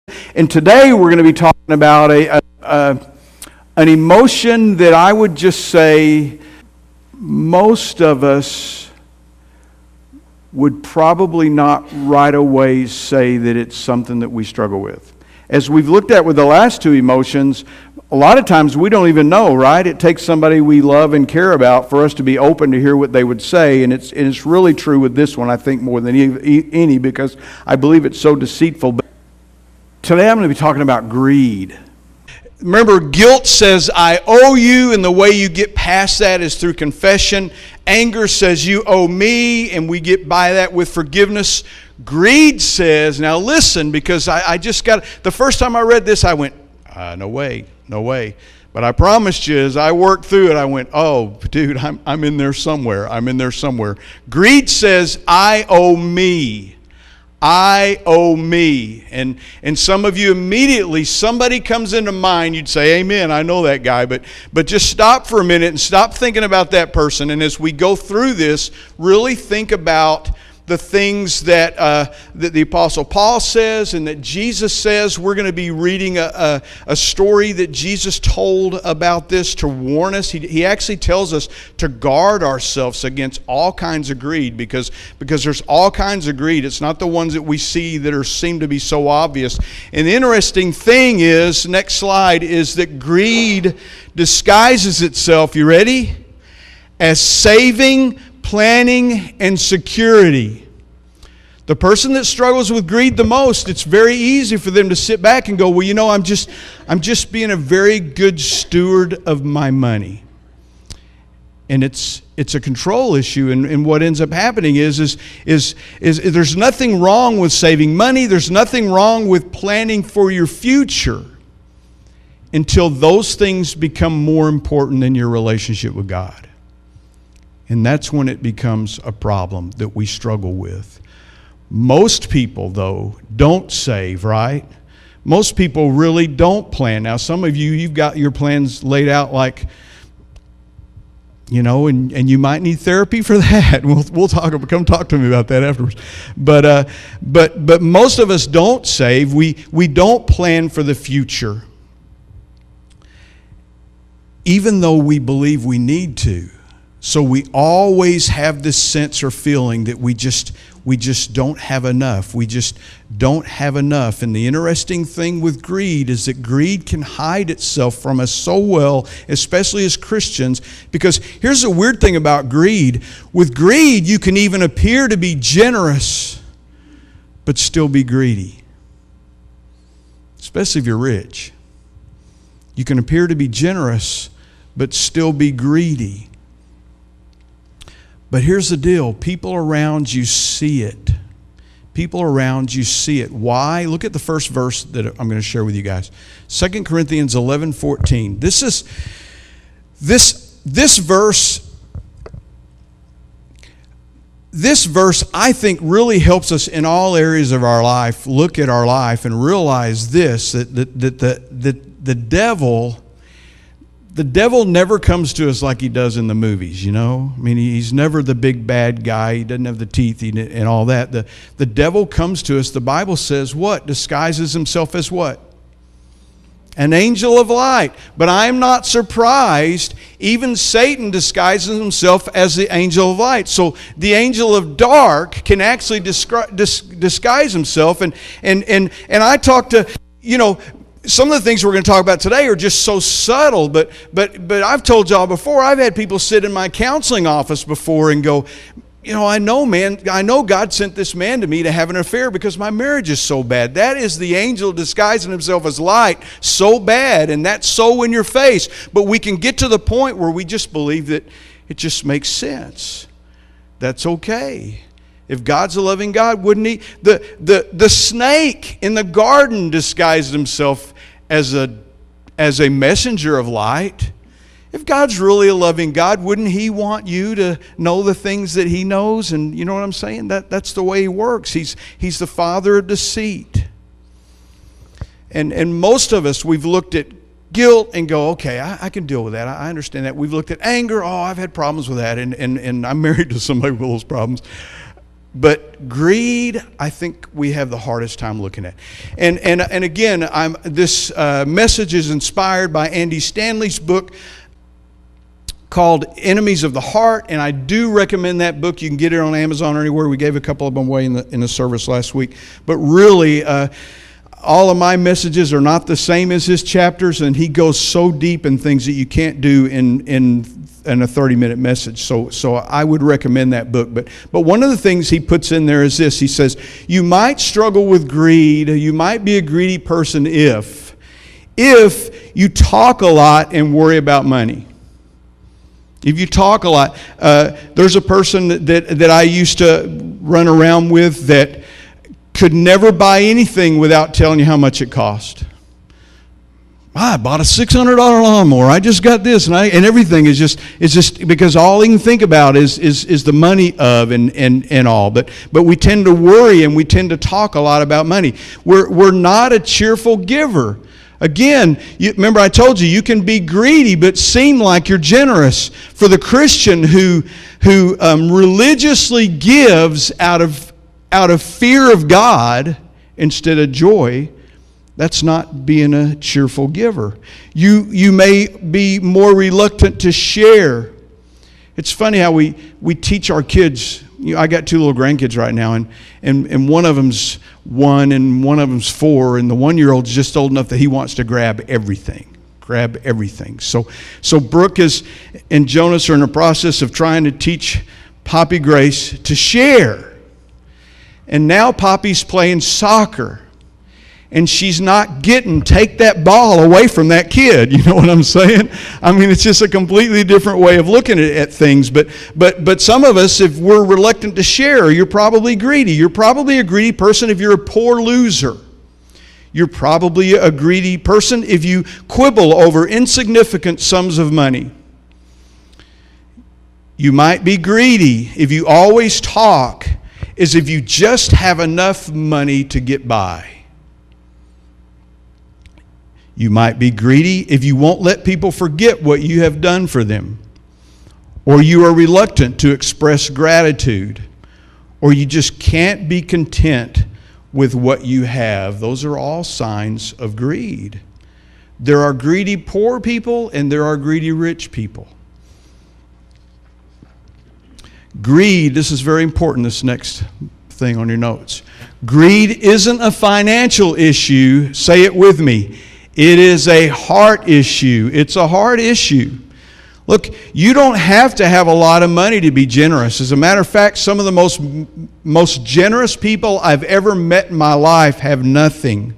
And today we're going to be talking about an emotion that I would just say most of us would probably not right away say that it's something that we struggle with. As we've looked at with the last two emotions, a lot of times we don't even know, right? It takes somebody we love and care about for us to be open to hear what they would say, and it's really true with this one, I think, more than any, because I believe it's so deceitful. But today I'm going to be talking about greed. Remember, guilt says, I owe you, and the way you get past that is through confession. Anger says, you owe me, and we get by that with forgiveness. Greed says, now listen, because I just got, the first time I read this, I went, no way. But I promised you, as I worked through it, I went, oh, dude, I'm in there somewhere. Greed says, I owe me. I owe me. And some of you immediately, somebody comes into mind, you'd say, amen, I know that guy. But just stop for a minute and stop thinking about that person. And as we go through this, really think about the things that the Apostle Paul says and that Jesus says. We're going to be reading a story that Jesus told about this to warn us. He actually tells us to guard ourselves against all kinds of greed because there's all kinds of greed. It's not the ones that we see that seem to be so obvious. And the interesting thing is, next slide, is that greed disguises itself, you ready? As saving, planning, and security. The person that struggles with greed the most, it's very easy for them to sit back and go, well, you know, I'm just being a very good steward of my money. And it's a control issue, and what ends up happening is there's nothing wrong with saving money, there's nothing wrong with planning for your future until those things become more important than your relationship with God. And that's when it becomes a problem that we struggle with. Most people, though, don't save, right? Most people really don't plan. Now, some of you, you've got your plans laid out like, you know, and you might need therapy for that. We'll come talk to me about that afterwards. But most of us don't save. We don't plan for the future, even though we believe we need to. So we always have this sense or feeling that we just don't have enough. We just don't have enough. And the interesting thing with greed is that greed can hide itself from us so well, especially as Christians, because here's the weird thing about greed. With greed, you can even appear to be generous, but still be greedy. Especially if you're rich. You can appear to be generous, but still be greedy. But here's the deal. People around you see it. People around you see it. Why? Look at the first verse that I'm going to share with you guys. 2 Corinthians 11:14. This verse, I think, really helps us in all areas of our life look at our life and realize this, that the devil never comes to us like he does in the movies, you know? I mean, he's never the big bad guy. He doesn't have the teeth and all that. The devil comes to us, the Bible says, what? Disguises himself as what? An angel of light. But I'm not surprised. Even Satan disguises himself as the angel of light. So the angel of dark can actually disguise himself. And I talk to, you know, some of the things we're going to talk about today are just so subtle, but I've told y'all before, I've had people sit in my counseling office before and go, you know, I know God sent this man to me to have an affair because my marriage is so bad. That is the angel disguising himself as light so bad, and that's so in your face. But we can get to the point where we just believe that it just makes sense. That's okay. If God's a loving God, wouldn't he? The snake in the garden disguised himself as a messenger of light. If God's really a loving God, wouldn't he want you to know the things that he knows? And you know what I'm saying? That's the way he works. He's the father of deceit. And most of us, we've looked at guilt and go, okay, I can deal with that. I understand that. We've looked at anger. Oh, I've had problems with that. And I'm married to somebody with those problems. But greed, I think we have the hardest time looking at. And again, this message is inspired by Andy Stanley's book called Enemies of the Heart, and I do recommend that book. You can get it on Amazon or anywhere. We gave a couple of them away in the service last week. But really, all of my messages are not the same as his chapters, and he goes so deep in things that you can't do in a 30-minute message. So I would recommend that book. But one of the things he puts in there is this. He says, you might struggle with greed. You might be a greedy person if you talk a lot and worry about money. If you talk a lot, there's a person that I used to run around with that could never buy anything without telling you how much it cost. I bought a $600 lawnmower. I just got this, and everything is just because all he can think about is the money of and all. But we tend to worry and we tend to talk a lot about money. We're not a cheerful giver. Again, remember I told you can be greedy but seem like you're generous. For the Christian who religiously gives out of fear of God instead of joy, that's not being a cheerful giver. You may be more reluctant to share. It's funny how we teach our kids. I got 2 little grandkids right now, and one of them's 1 and one of them's 4, and the 1-year-old's just old enough that he wants to grab everything. So Brooke and Jonas are in the process of trying to teach Poppy Grace to share. And now Poppy's playing soccer. And she's not take that ball away from that kid. You know what I'm saying? I mean, it's just a completely different way of looking at things. But some of us, if we're reluctant to share, you're probably greedy. You're probably a greedy person if you're a poor loser. You're probably a greedy person if you quibble over insignificant sums of money. You might be greedy if you always talk as if you just have enough money to get by. You might be greedy if you won't let people forget what you have done for them. Or you are reluctant to express gratitude. Or you just can't be content with what you have. Those are all signs of greed. There are greedy poor people and there are greedy rich people. Greed, this is very important, this next thing on your notes. Greed isn't a financial issue. Say it with me. It is a heart issue. It's a heart issue. Look, you don't have to have a lot of money to be generous. As a matter of fact, some of the most generous people I've ever met in my life have nothing.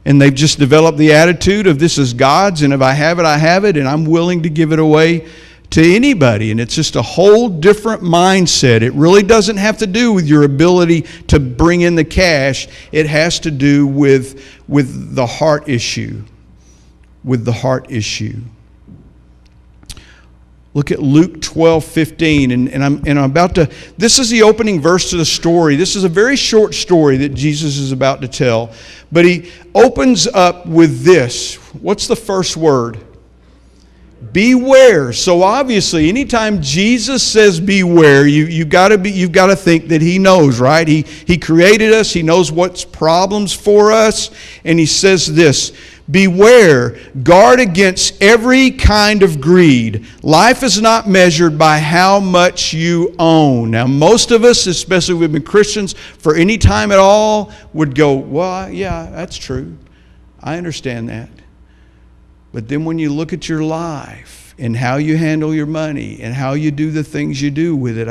And they've just developed the attitude of this is God's, and if I have it, I have it, and I'm willing to give it away to anybody. And it's just a whole different mindset. It really doesn't have to do with your ability to bring in the cash. It has to do with the heart issue. With the heart issue. Look at Luke 12:15, and I'm about to. This is the opening verse to the story. This is a very short story that Jesus is about to tell, but he opens up with this. What's the first word? Beware. So obviously, anytime Jesus says beware, you've got to think that he knows, right? He created us. He knows what's problems for us, and he says this. Beware, guard against every kind of greed. Life is not measured by how much you own. Now, most of us, especially we've been Christians for any time at all, would go, well, yeah, that's true. I understand that. But then when you look at your life and how you handle your money and how you do the things you do with it,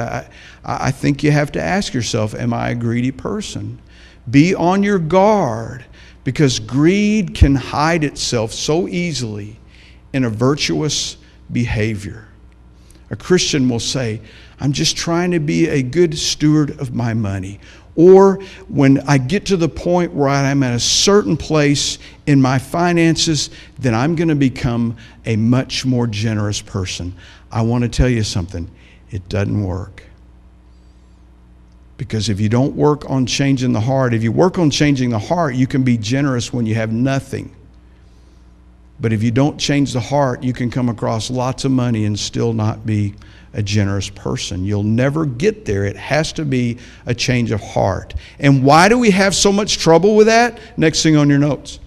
I think you have to ask yourself, am I a greedy person? Be on your guard. Because greed can hide itself so easily in a virtuous behavior. A Christian will say, I'm just trying to be a good steward of my money. Or when I get to the point where I'm at a certain place in my finances, then I'm going to become a much more generous person. I want to tell you something. It doesn't work. Because if you don't work on changing the heart, if you work on changing the heart, you can be generous when you have nothing. But if you don't change the heart, you can come across lots of money and still not be a generous person. You'll never get there. It has to be a change of heart. And why do we have so much trouble with that? Next thing on your notes.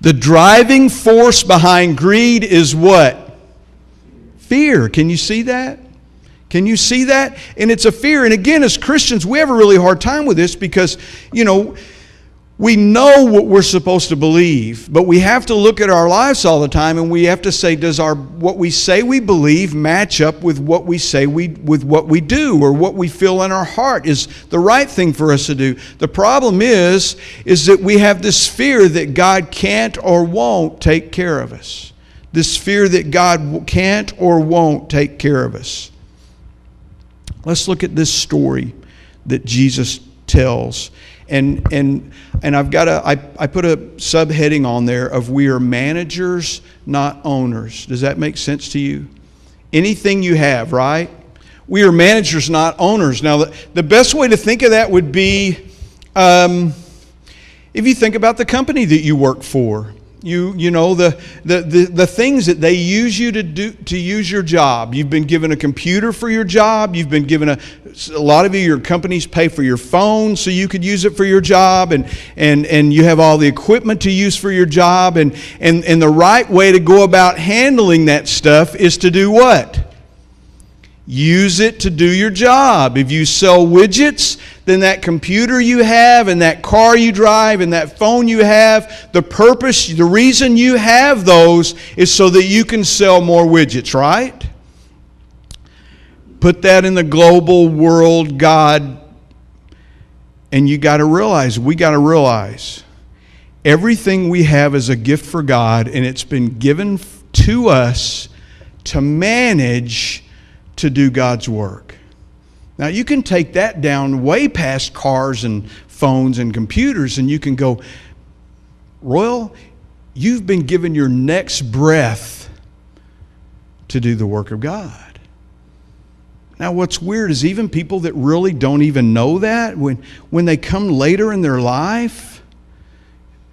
The driving force behind greed is what? Fear. Can you see that? Can you see that? And it's a fear. And again, as Christians, we have a really hard time with this because, we know what we're supposed to believe, but we have to look at our lives all the time and we have to say, does what we say we believe match up with what we say with what we do, or what we feel in our heart is the right thing for us to do? The problem is that we have this fear that God can't or won't take care of us. This fear that God can't or won't take care of us. Let's look at this story that Jesus tells. And I've got I put a subheading on there of we are managers, not owners. Does that make sense to you? Anything you have, right? We are managers, not owners. Now, the best way to think of that would be if you think about the company that you work for. You know the things that they use you to do to use your job. You've been given a computer for your job. You've been given a lot of your companies pay for your phone so you could use it for your job, and you have all the equipment to use for your job, and the right way to go about handling that stuff is to do what? Use it to do your job. If you sell widgets, then that computer you have and that car you drive and that phone you have, the reason you have those is so that you can sell more widgets, right? Put that in the global world, God, and we got to realize, everything we have is a gift for God, and it's been given to us to manage to do God's work. Now you can take that down way past cars and phones and computers, and you can go, Royal, you've been given your next breath to do the work of God. Now what's weird is even people that really don't even know that, when they come later in their life,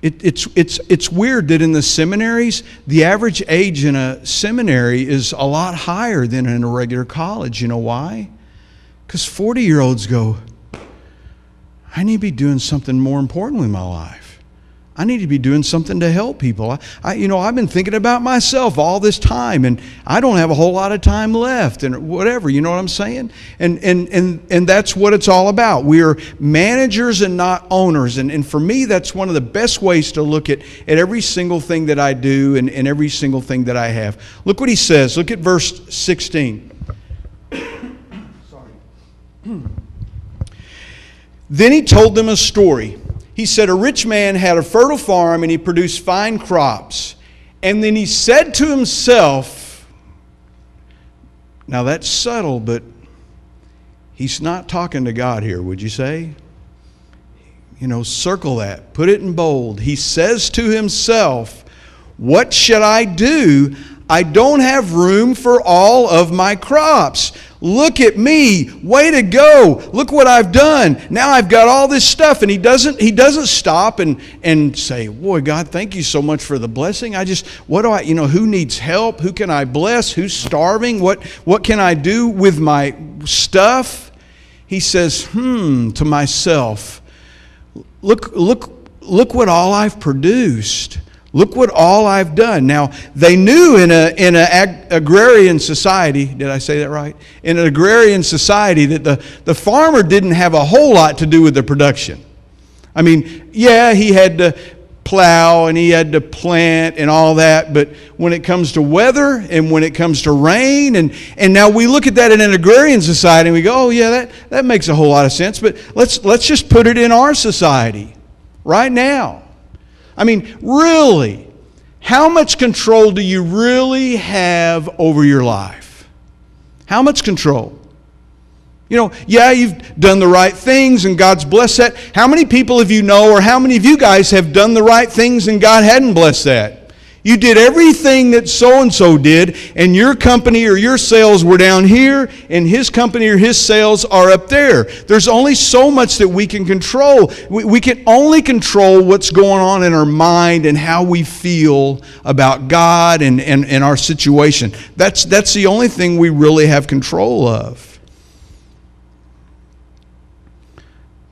it's weird that in the seminaries, the average age in a seminary is a lot higher than in a regular college. You know why? Because 40-year-olds go, I need to be doing something more important with my life. I need to be doing something to help people. I've been thinking about myself all this time, and I don't have a whole lot of time left, and whatever. You know what I'm saying? And that's what it's all about. We are managers and not owners. And for me, that's one of the best ways to look at every single thing that I do and every single thing that I have. Look what he says. Look at verse 16. Sorry. Then he told them a story. He said, a rich man had a fertile farm and he produced fine crops. And then he said to himself, now that's subtle, but he's not talking to God here, would you say? Circle that, put it in bold. He says to himself, what should I do? I don't have room for all of my crops. Look at me. Way to go. Look what I've done. Now I've got all this stuff. And he doesn't stop and say, boy, God, thank you so much for the blessing. Who needs help? Who can I bless? Who's starving? What can I do with my stuff? He says, to myself, look what all I've produced. Look what all I've done. Now, they knew in an agrarian society, did I say that right? In an agrarian society that the farmer didn't have a whole lot to do with the production. I mean, yeah, he had to plow and he had to plant and all that, but when it comes to weather and when it comes to rain, and now we look at that in an agrarian society and we go, oh yeah, that makes a whole lot of sense, but let's just put it in our society right now. I mean, really, how much control do you really have over your life? How much control? Yeah, you've done the right things and God's blessed that. How many people have you know, or how many of you guys have done the right things and God hadn't blessed that? You did everything that so-and-so did, and your company or your sales were down here, and his company or his sales are up there. There's only so much that we can control. We can only control what's going on in our mind and how we feel about God and our situation. That's the only thing we really have control of.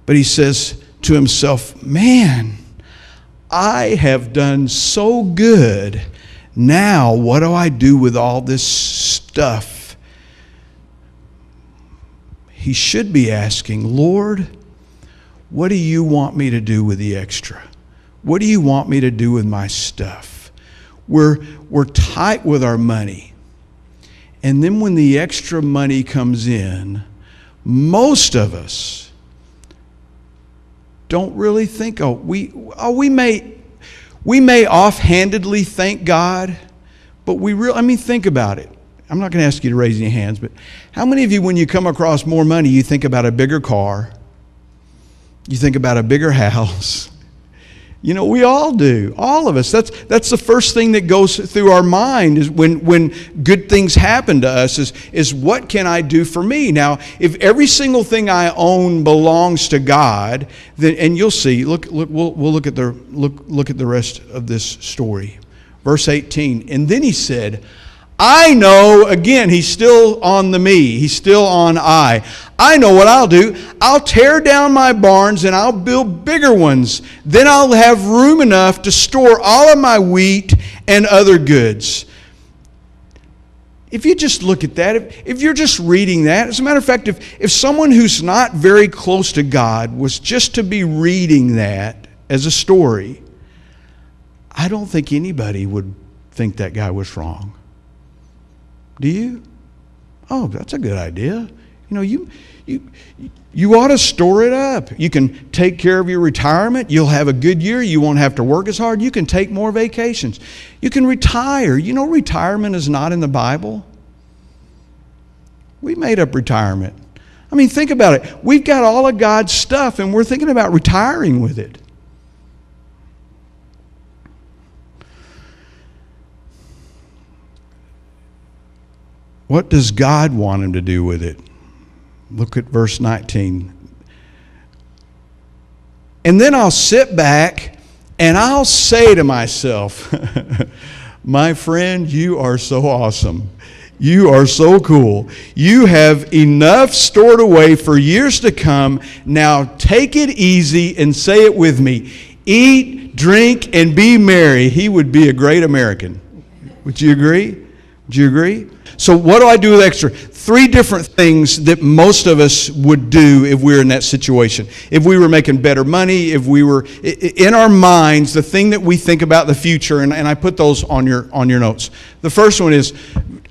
But he says to himself, man, I have done so good. Now, what do I do with all this stuff? He should be asking, Lord, what do you want me to do with the extra? What do you want me to do with my stuff? We're tight with our money. And then when the extra money comes in, most of us don't really think, we may offhandedly thank God, but think about it. I'm not going to ask you to raise any hands, but how many of you, when you come across more money, you think about a bigger car? You think about a bigger house? We all do. All of us. That's the first thing that goes through our mind is when good things happen to us is what can I do for me? Now, if every single thing I own belongs to God, then, and you'll see, we'll look at the rest of this story. Verse 18. And then he said, I know, again, he's still on the me. He's still on I. I know what I'll do. I'll tear down my barns and I'll build bigger ones. Then I'll have room enough to store all of my wheat and other goods. If you just look at that, if you're just reading that, as a matter of fact, if someone who's not very close to God was just to be reading that as a story, I don't think anybody would think that guy was wrong. Do you? Oh, that's a good idea. You ought to store it up. You can take care of your retirement. You'll have a good year. You won't have to work as hard. You can take more vacations. You can retire. Retirement is not in the Bible. We made up retirement. Think about it. We've got all of God's stuff, and we're thinking about retiring with it. What does God want him to do with it? Look at verse 19. And then I'll sit back and I'll say to myself, my friend, you are so awesome. You are so cool. You have enough stored away for years to come. Now take it easy and say it with me. Eat, drink, and be merry. He would be a great American. Would you agree? Would you agree? So what do I do with extra? 3 different things that most of us would do if we were in that situation. If we were making better money, if we were in our minds, the thing that we think about the future, and I put those on your notes. The first one is,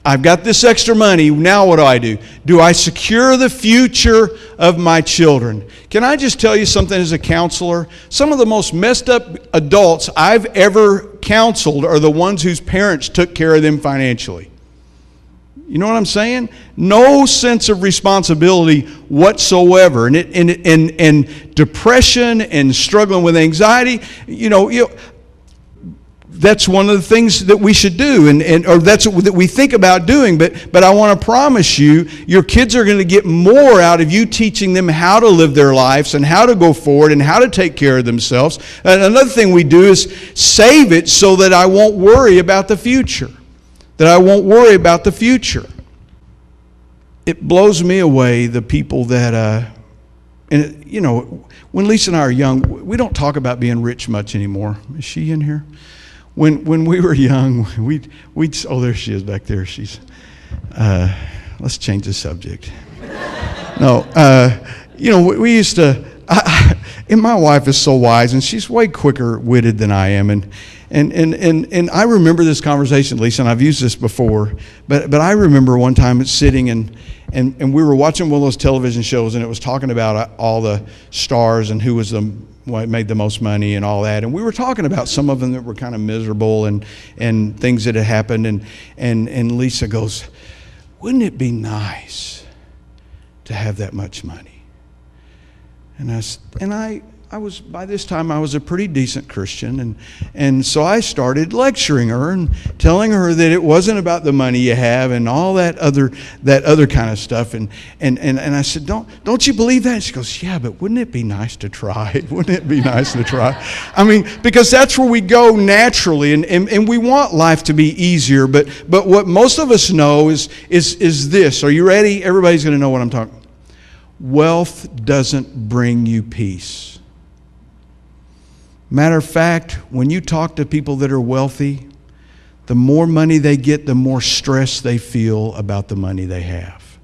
I've got this extra money, now what do? Do I secure the future of my children? Can I just tell you something as a counselor? Some of the most messed up adults I've ever counseled are the ones whose parents took care of them financially. You know what I'm saying? No sense of responsibility whatsoever, and depression and struggling with anxiety. That's one of the things that we should do, or that's what we think about doing. But I want to promise you, your kids are going to get more out of you teaching them how to live their lives and how to go forward and how to take care of themselves. And another thing we do is save it so that I won't worry about the future. It blows me away, the people that, when Lisa and I are young, we don't talk about being rich much anymore. Is she in here? When we were young, we'd oh, there she is back there. She's, let's change the subject. No, we used to, and my wife is so wise, and she's way quicker witted than I am, and I remember this conversation, Lisa, and I've used this before, but I remember one time sitting and we were watching one of those television shows, and it was talking about all the stars and who was made the most money and all that, and we were talking about some of them that were kind of miserable and things that had happened, and Lisa goes, wouldn't it be nice to have that much money? And I by this time I was a pretty decent Christian, and so I started lecturing her and telling her that it wasn't about the money you have and all that other kind of stuff. And I said, don't you believe that? And she goes, yeah, but wouldn't it be nice to try? Wouldn't it be nice to try? I mean, because that's where we go naturally, and we want life to be easier. But what most of us know is this. Are you ready? Everybody's going to know what I'm talking about. Wealth doesn't bring you peace. Matter of fact, when you talk to people that are wealthy, the more money they get, the more stress they feel about the money they have.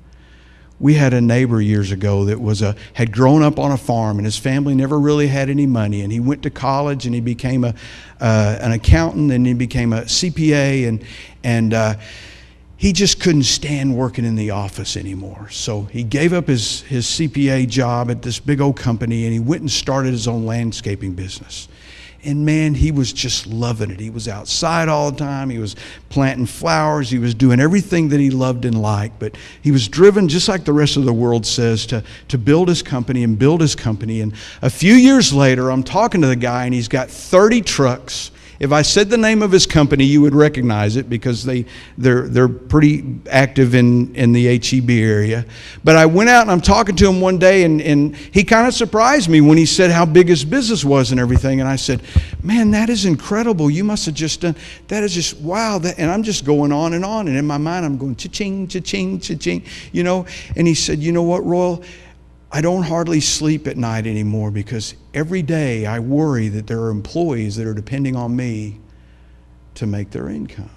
We had a neighbor years ago that had grown up on a farm, and his family never really had any money. And he went to college, and he became an accountant, and he became a CPA, and he just couldn't stand working in the office anymore. So he gave up his CPA job at this big old company, and he went and started his own landscaping business. And man, he was just loving it. He was outside all the time. He was planting flowers. He was doing everything that he loved and liked. But he was driven, just like the rest of the world says, to build his company and build his company. And a few years later, I'm talking to the guy, and he's got 30 trucks. If I said the name of his company, you would recognize it because they're pretty active in the HEB area. But I went out and I'm talking to him one day, and he kind of surprised me when he said how big his business was and everything. And I said, man, that is incredible. You must have just done, that is just, wow. And I'm just going on. And in my mind, I'm going cha-ching, cha-ching, cha-ching, you know. And he said, you know what, Royal? I don't hardly sleep at night anymore because every day I worry that there are employees that are depending on me to make their income.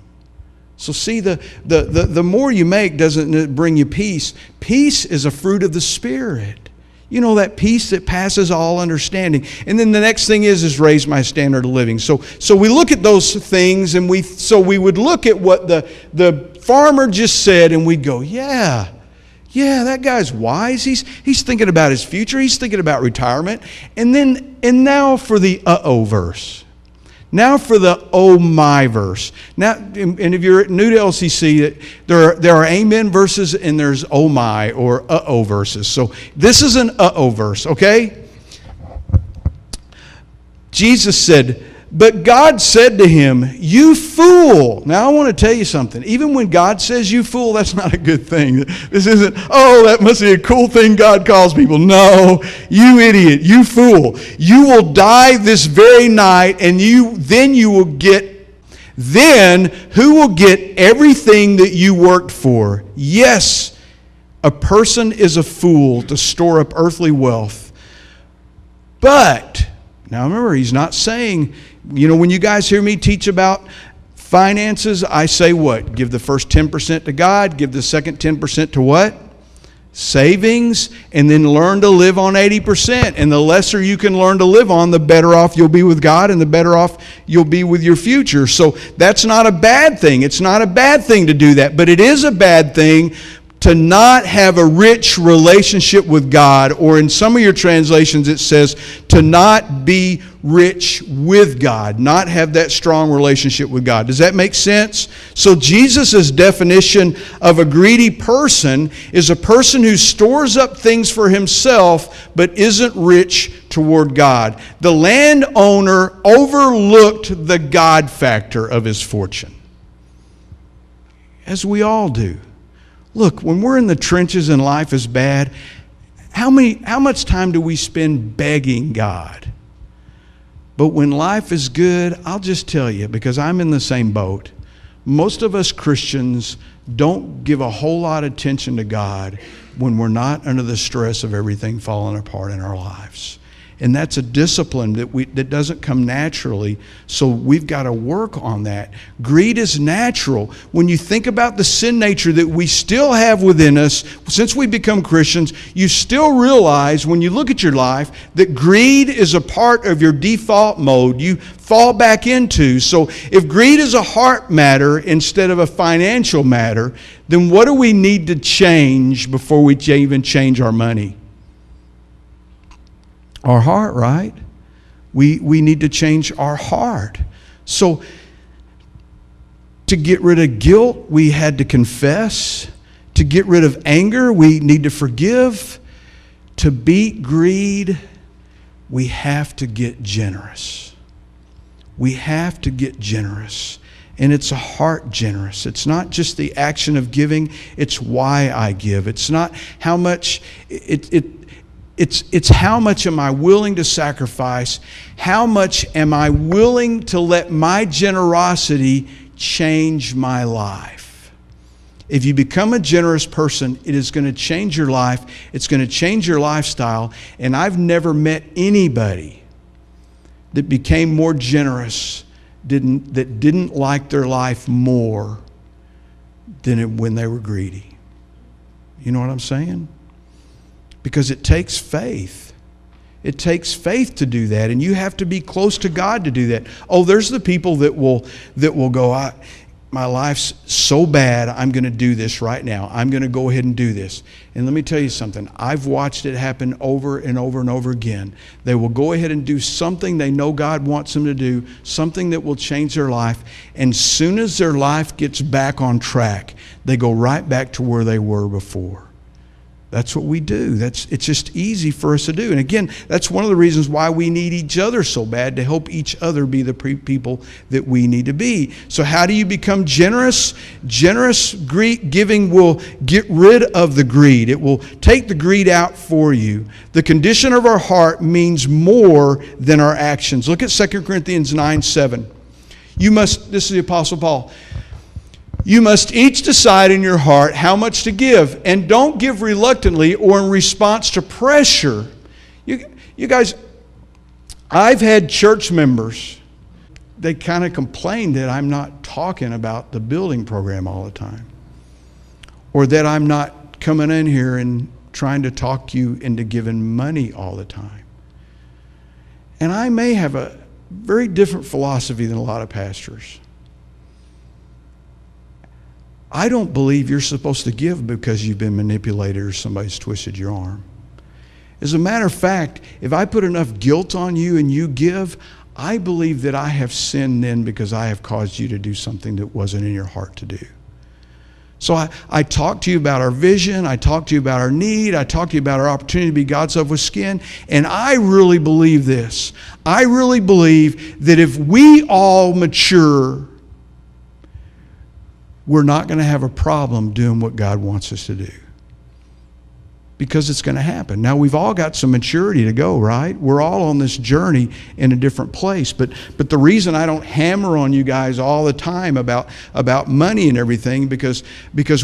So see, the more you make doesn't bring you peace. Peace is a fruit of the Spirit. You know, that peace that passes all understanding. And then the next thing is raise my standard of living. So we look at those things, and we would look at what the farmer just said, and we'd go, yeah, that guy's wise. He's thinking about his future. He's thinking about retirement. And now for the uh-oh verse. Now for the oh my verse. Now, and if you're new to LCC, there are amen verses and there's oh my or uh-oh verses. So this is an uh-oh verse, okay? Jesus said, but God said to him, you fool. Now I want to tell you something. Even when God says you fool, that's not a good thing. This isn't, oh, that must be a cool thing God calls people. No, you idiot, you fool. You will die this very night, and then who will get everything that you worked for? Yes, a person is a fool to store up earthly wealth. But, now remember, he's not saying, you know, when you guys hear me teach about finances, I say what? Give the first 10% to God, give the second 10% to what? Savings, and then learn to live on 80%. And the lesser you can learn to live on, the better off you'll be with God and the better off you'll be with your future. So that's not a bad thing. It's not a bad thing to do that, but it is a bad thing to not have a rich relationship with God, or in some of your translations it says to not be rich with God, not have that strong relationship with God. Does that make sense? So Jesus' definition of a greedy person is a person who stores up things for himself but isn't rich toward God. The landowner overlooked the God factor of his fortune, as we all do. Look, when we're in the trenches and life is bad, how much time do we spend begging God? But when life is good, I'll just tell you, because I'm in the same boat, most of us Christians don't give a whole lot of attention to God when we're not under the stress of everything falling apart in our lives. And that's a discipline that doesn't come naturally, so we've got to work on that. Greed is natural. When you think about the sin nature that we still have within us, since we become Christians, you still realize when you look at your life that greed is a part of your default mode you fall back into. So if greed is a heart matter instead of a financial matter, then what do we need to change before we even change our money? Our heart, right? We need to change our heart. So to get rid of guilt, we had to confess. To get rid of anger, we need to forgive. To beat greed, we have to get generous. We have to get generous. And it's a heart generous. It's not just the action of giving, it's why I give. It's not how much, it's how much am I willing to sacrifice? How much am I willing to let my generosity change my life? If you become a generous person, it is going to change your life. It's going to change your lifestyle. And I've never met anybody that became more generous that didn't like their life more than when they were greedy. You know what I'm saying? Because it takes faith. It takes faith to do that, and you have to be close to God to do that. Oh, there's the people that will go, my life's so bad, I'm going to do this right now. I'm going to go ahead and do this. And let me tell you something. I've watched it happen over and over and over again. They will go ahead and do something they know God wants them to do, something that will change their life. And soon as their life gets back on track, they go right back to where they were before. That's what we do. It's just easy for us to do. And again, that's one of the reasons why we need each other so bad, to help each other be the people that we need to be. So how do you become generous? Generous giving will get rid of the greed. It will take the greed out for you. The condition of our heart means more than our actions. Look at 2 Corinthians 9:7. This is the Apostle Paul. You must each decide in your heart how much to give, and don't give reluctantly or in response to pressure. You guys, I've had church members, they kind of complain that I'm not talking about the building program all the time, or that I'm not coming in here and trying to talk you into giving money all the time. And I may have a very different philosophy than a lot of pastors. I don't believe you're supposed to give because you've been manipulated or somebody's twisted your arm. As a matter of fact, if I put enough guilt on you and you give, I believe that I have sinned then because I have caused you to do something that wasn't in your heart to do. So I talk to you about our vision, I talk to you about our need, I talk to you about our opportunity to be God's love with skin, and I really believe this. I really believe that if we all mature, we're not going to have a problem doing what God wants us to do. Because it's going to happen. Now, we've all got some maturity to go, right? We're all on this journey in a different place. But the reason I don't hammer on you guys all the time about money and everything, because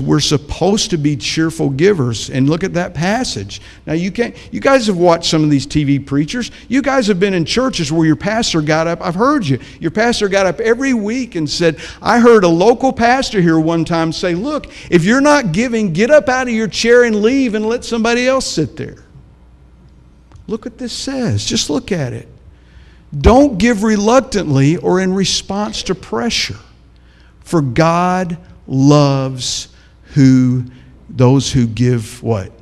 we're supposed to be cheerful givers. And look at that passage. Now, you guys have watched some of these TV preachers. You guys have been in churches where your pastor got up. I've heard you. Your pastor got up every week and said, I heard a local pastor here one time say, look, if you're not giving, get up out of your chair and leave and let somebody else sit there. Look what this says. Just look at it. Don't give reluctantly or in response to pressure, for God loves those who give what?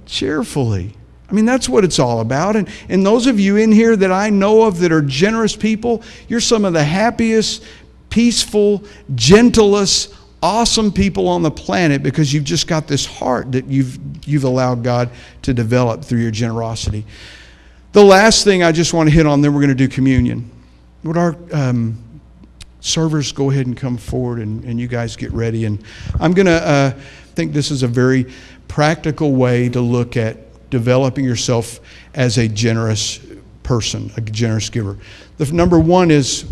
Cheerfully. I mean, that's what it's all about. And those of you in here that I know of that are generous people, you're some of the happiest, peaceful, gentlest, awesome people on the planet, because you've just got this heart that you've allowed God to develop through your generosity. The last thing I just want to hit on, then we're going to do communion. Would our servers go ahead and come forward, and you guys get ready. And I'm going to think this is a very practical way to look at developing yourself as a generous person, a generous giver. The number one is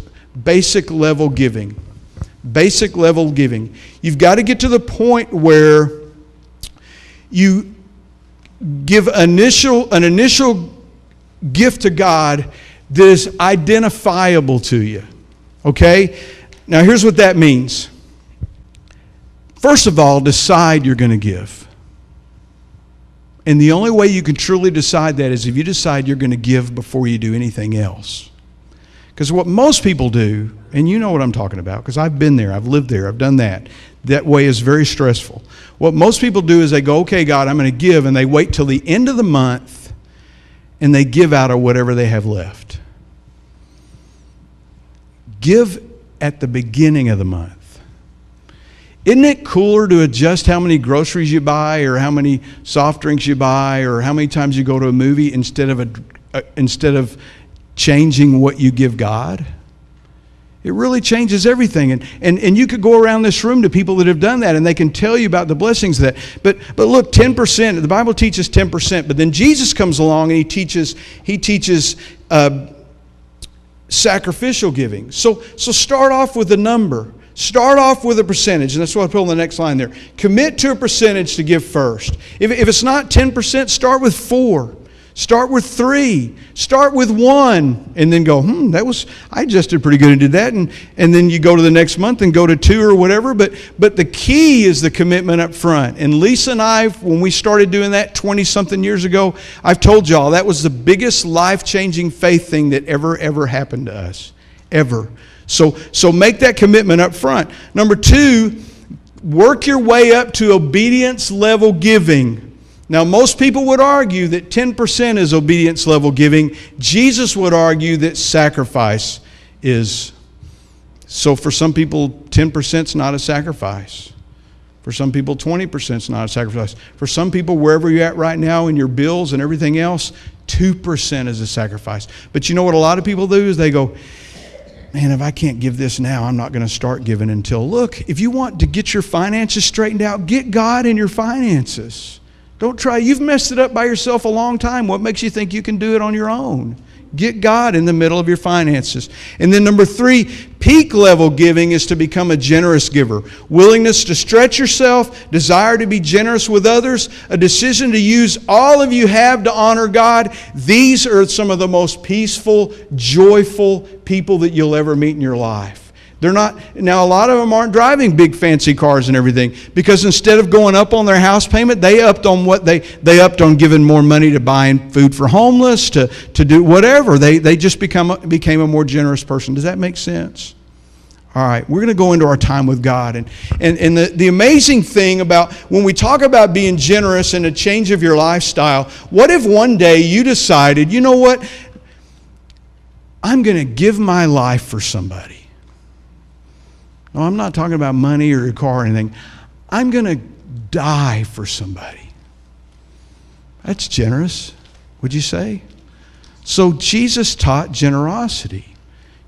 basic level giving. Basic level giving. You've got to get to the point where you give an initial gift to God that is identifiable to you. Okay? Now here's what that means. First of all, decide you're going to give. And the only way you can truly decide that is if you decide you're going to give before you do anything else. Because what most people do, and you know what I'm talking about, because I've been there, I've lived there, I've done that. That way is very stressful. What most people do is they go, okay, God, I'm going to give, and they wait till the end of the month, and they give out of whatever they have left. Give at the beginning of the month. Isn't it cooler to adjust how many groceries you buy, or how many soft drinks you buy, or how many times you go to a movie, instead of instead of changing what you give God? It really changes everything. And you could go around this room to people that have done that, and they can tell you about the blessings of that. But look, 10%, the Bible teaches 10%, but then Jesus comes along and he teaches sacrificial giving. So start off with a number. Start off with a percentage, and that's what I put on the next line there. Commit to a percentage to give first. If it's not 10%, start with 4. Start with 3. Start with 1, and then go, I adjusted pretty good and did that. And then you go to the next month and go to 2 or whatever. But the key is the commitment up front. And Lisa and I, when we started doing that 20-something years ago, I've told y'all that was the biggest life-changing faith thing that ever happened to us. Ever. So make that commitment up front. Number 2, work your way up to obedience level giving. Now, most people would argue that 10% is obedience level giving. Jesus would argue that sacrifice is. So for some people, 10% is not a sacrifice. For some people, 20% is not a sacrifice. For some people, wherever you're at right now in your bills and everything else, 2% is a sacrifice. But you know what a lot of people do is they go, man, if I can't give this now, I'm not going to start giving until. Look, if you want to get your finances straightened out, get God in your finances. Don't try. You've messed it up by yourself a long time. What makes you think you can do it on your own? Get God in the middle of your finances. And then number 3, peak level giving is to become a generous giver. Willingness to stretch yourself, desire to be generous with others, a decision to use all of you have to honor God. These are some of the most peaceful, joyful people that you'll ever meet in your life. They're not, now a lot of them aren't driving big fancy cars and everything, because instead of going up on their house payment, they upped on what they upped on giving more money to buying food for homeless, to do whatever. They just became a more generous person. Does that make sense? All right, we're going to go into our time with God. And the amazing thing about when we talk about being generous and a change of your lifestyle, what if one day you decided, you know what, I'm going to give my life for somebody. No, I'm not talking about money or a car or anything. I'm going to die for somebody. That's generous, would you say? So Jesus taught generosity.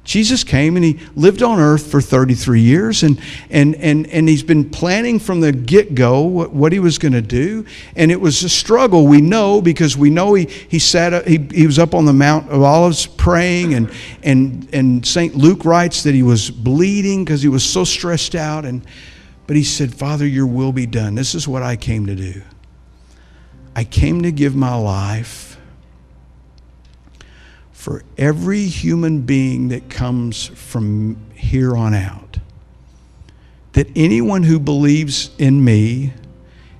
Jesus came and he lived on earth for 33 years and he's been planning from the get-go what he was going to do. And it was a struggle, we know, because we know he was up on the Mount of Olives praying, and St. Luke writes that he was bleeding because he was so stressed out. But he said, Father, your will be done. This is what I came to do. I came to give my life for every human being that comes from here on out. That anyone who believes in me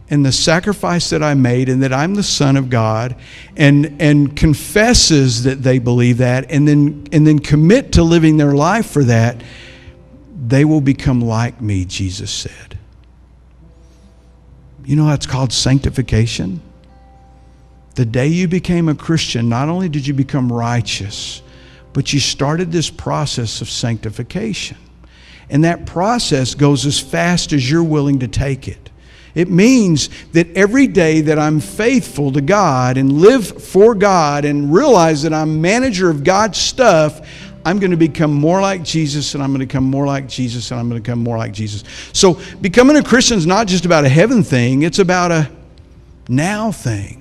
and the sacrifice that I made and that I'm the Son of God and confesses that they believe that and then commit to living their life for that, they will become like me, Jesus said. You know that's called sanctification? The day you became a Christian, not only did you become righteous, but you started this process of sanctification. And that process goes as fast as you're willing to take it. It means that every day that I'm faithful to God and live for God and realize that I'm manager of God's stuff, I'm going to become more like Jesus, and I'm going to become more like Jesus, and I'm going to become more like Jesus. So becoming a Christian is not just about a heaven thing, it's about a now thing.